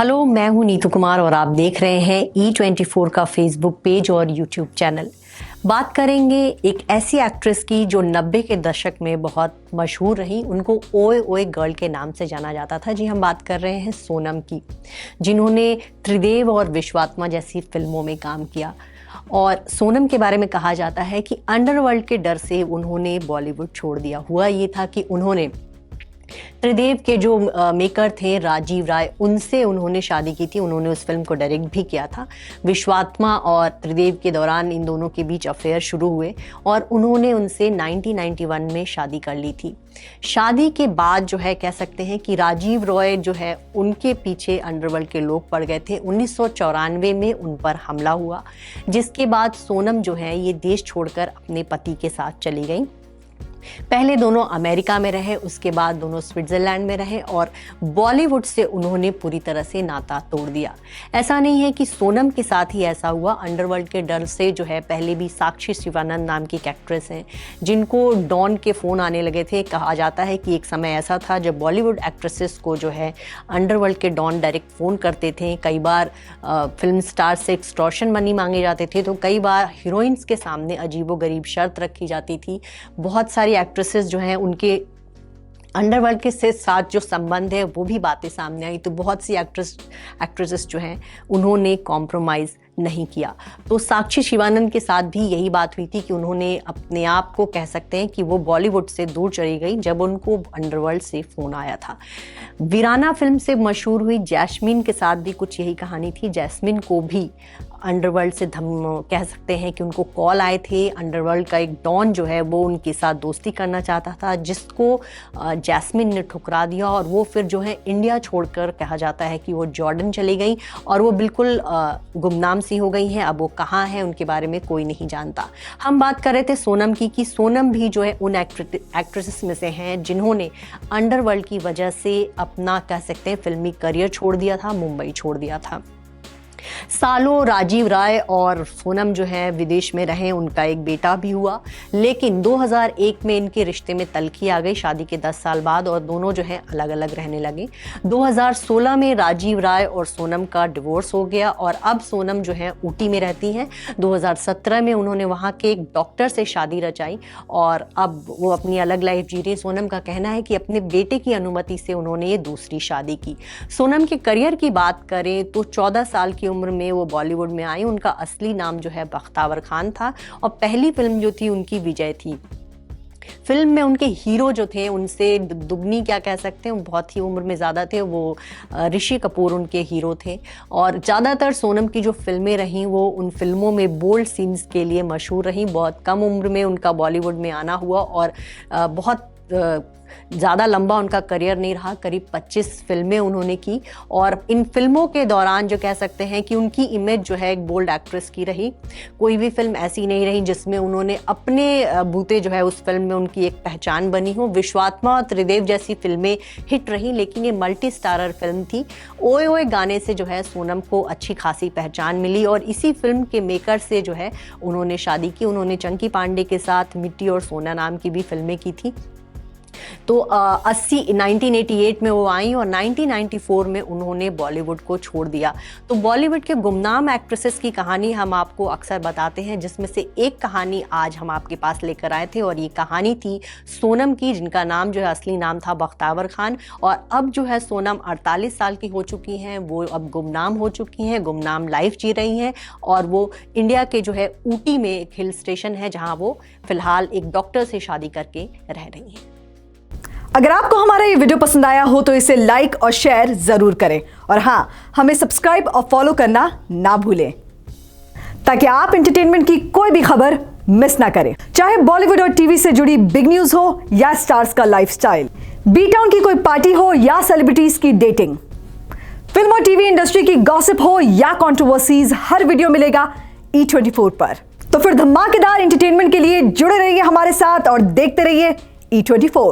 Hello, मैं हूं नीतू कुमार और आप देख रहे हैं E24 का फेसबुक पेज और यूट्यूब चैनल। बात करेंगे एक ऐसी एक्ट्रेस की जो 90 के दशक में बहुत मशहूर रही। उनको ओए ओए गर्ल के नाम से जाना जाता था। जी, हम बात कर रहे हैं सोनम की, जिन्होंने त्रिदेव और विश्वात्मा जैसी फिल्मों में काम किया। और सोनम के बारे में कहा जाता है कि अंडरवर्ल्ड के डर से उन्होंने बॉलीवुड छोड़ दिया। हुआ ये था कि उन्होंने त्रिदेव के जो मेकर थे राजीव राय, उनसे उन्होंने शादी की थी। उन्होंने उस फिल्म को डायरेक्ट भी किया था। विश्वात्मा और त्रिदेव के दौरान इन दोनों के बीच अफेयर शुरू हुए और उन्होंने उनसे 1991 में शादी कर ली थी। शादी के बाद जो है कह सकते हैं कि राजीव रॉय जो है उनके पीछे अंडरवर्ल्ड के लोग पड़ गए थे। 1994 में उन पर हमला हुआ, जिसके बाद सोनम जो है ये देश छोड़कर अपने पति के साथ चली गई। पहले दोनों अमेरिका में रहे, उसके बाद दोनों स्विट्जरलैंड में रहे और बॉलीवुड से उन्होंने पूरी तरह से नाता तोड़ दिया। ऐसा नहीं है कि सोनम के साथ ही ऐसा हुआ। अंडरवर्ल्ड के डर से जो है पहले भी साक्षी शिवानंद नाम की एक एक्ट्रेस हैं, जिनको डॉन के फ़ोन आने लगे थे। कहा जाता है कि एक समय ऐसा था जब बॉलीवुड एक्ट्रेसेस को जो है अंडरवर्ल्ड के डॉन डायरेक्ट फ़ोन करते थे। कई बार फिल्म स्टार से एक्सटॉर्शन मनी मांगे जाते थे, तो कई बार हीरोइंस के सामने अजीबोगरीब शर्त रखी जाती थी। बहुत सारी एक्ट्रेसेस जो हैं उनके अंडरवर्ल्ड के साथ जो संबंध है वो भी बातें सामने आई। तो बहुत सी एक्ट्रेसेस जो हैं उन्होंने कॉम्प्रोमाइज़ नहीं किया। तो साक्षी शिवानंद के साथ भी यही बात हुई थी कि उन्होंने अपने आप को कह सकते हैं कि वो बॉलीवुड से दूर चली गई जब उनको अंडरवर्ल्ड से फ़ोन आया था। वीराना फिल्म से मशहूर हुई जैस्मीन के साथ भी कुछ यही कहानी थी। जैस्मीन को भी अंडरवर्ल्ड से कह सकते हैं कि उनको कॉल आए थे। अंडरवर्ल्ड का एक डॉन जो है वो उनके साथ दोस्ती करना चाहता था, जिसको जैस्मीन ने ठुकरा दिया और वो फिर जो है इंडिया छोड़कर कहा जाता है कि वो जॉर्डन चली गई और वो बिल्कुल गुमनाम सी हो गई हैं। अब वो कहाँ हैं उनके बारे में कोई नहीं जानता। हम बात कर रहे थे सोनम की कि सोनम भी जो है उन एक्ट्रेसेस में से हैं जिन्होंने अंडरवर्ल्ड की वजह से अपना कह सकते हैं फिल्मी करियर छोड़ दिया था, मुंबई छोड़ दिया था। सालों राजीव राय और सोनम जो है विदेश में रहे, उनका एक बेटा भी हुआ, लेकिन 2001 में इनके रिश्ते में तल्खी आ गई शादी के 10 साल बाद और दोनों जो है अलग अलग रहने लगे। 2016 में राजीव राय और सोनम का डिवोर्स हो गया और अब सोनम जो है ऊटी में रहती हैं। 2017 में उन्होंने वहाँ के एक डॉक्टर से शादी रचाई और अब वो अपनी अलग लाइफ जी रही। सोनम का कहना है कि अपने बेटे की अनुमति से उन्होंने ये दूसरी शादी की। सोनम के करियर की बात करें तो 14 साल की उम्र में वो बॉलीवुड में आई। उनका असली नाम जो है बख्तावर खान था और पहली फिल्म जो थी उनकी विजय थी। फिल्म में उनके हीरो जो थे उनसे दुगनी क्या कह सकते हैं, बहुत ही उम्र में ज़्यादा थे। वो ऋषि कपूर उनके हीरो थे और ज़्यादातर सोनम की जो फिल्में रहीं वो उन फिल्मों में बोल्ड सीन्स के लिए मशहूर रहीं। बहुत कम उम्र में उनका बॉलीवुड में आना हुआ और बहुत ज़्यादा लंबा उनका करियर नहीं रहा। करीब 25 फिल्में उन्होंने की और इन फिल्मों के दौरान जो कह सकते हैं कि उनकी इमेज जो है एक बोल्ड एक्ट्रेस की रही। कोई भी फिल्म ऐसी नहीं रही जिसमें उन्होंने अपने बूते जो है उस फिल्म में उनकी एक पहचान बनी हो। विश्वात्मा और त्रिदेव जैसी फिल्में हिट रही, लेकिन ये मल्टी स्टारर फिल्म थी। ओए ओए गाने से जो है सोनम को अच्छी खासी पहचान मिली और इसी फिल्म के मेकर से जो है उन्होंने शादी की। उन्होंने चंकी पांडे के साथ मिट्टी और सोना नाम की भी फिल्में की थी। तो 1988 में वो आई और 1994 में उन्होंने बॉलीवुड को छोड़ दिया। तो बॉलीवुड के गुमनाम एक्ट्रेसेस की कहानी हम आपको अक्सर बताते हैं, जिसमें से एक कहानी आज हम आपके पास लेकर आए थे और ये कहानी थी सोनम की, जिनका नाम जो है असली नाम था बख्तावर खान। और अब जो है सोनम 48 साल की हो चुकी हैं, वो अब गुमनाम हो चुकी हैं, गुमनाम लाइफ जी रही हैं और वो इंडिया के जो है ऊटी में एक हिल स्टेशन है जहाँ वो फिलहाल एक डॉक्टर से शादी करके रह रही हैं। अगर आपको हमारा ये वीडियो पसंद आया हो तो इसे लाइक और शेयर जरूर करें और हाँ, हमें सब्सक्राइब और फॉलो करना ना भूलें ताकि आप एंटरटेनमेंट की कोई भी खबर मिस ना करें। चाहे बॉलीवुड और टीवी से जुड़ी बिग न्यूज हो या स्टार्स का लाइफस्टाइल, बी टाउन की कोई पार्टी हो या सेलिब्रिटीज की डेटिंग, फिल्म और टीवी इंडस्ट्री की गॉसिप हो या कंट्रोवर्सीज, हर वीडियो मिलेगा E24 पर। तो फिर धमाकेदार एंटरटेनमेंट के लिए जुड़े रहिए हमारे साथ और देखते रहिए E24।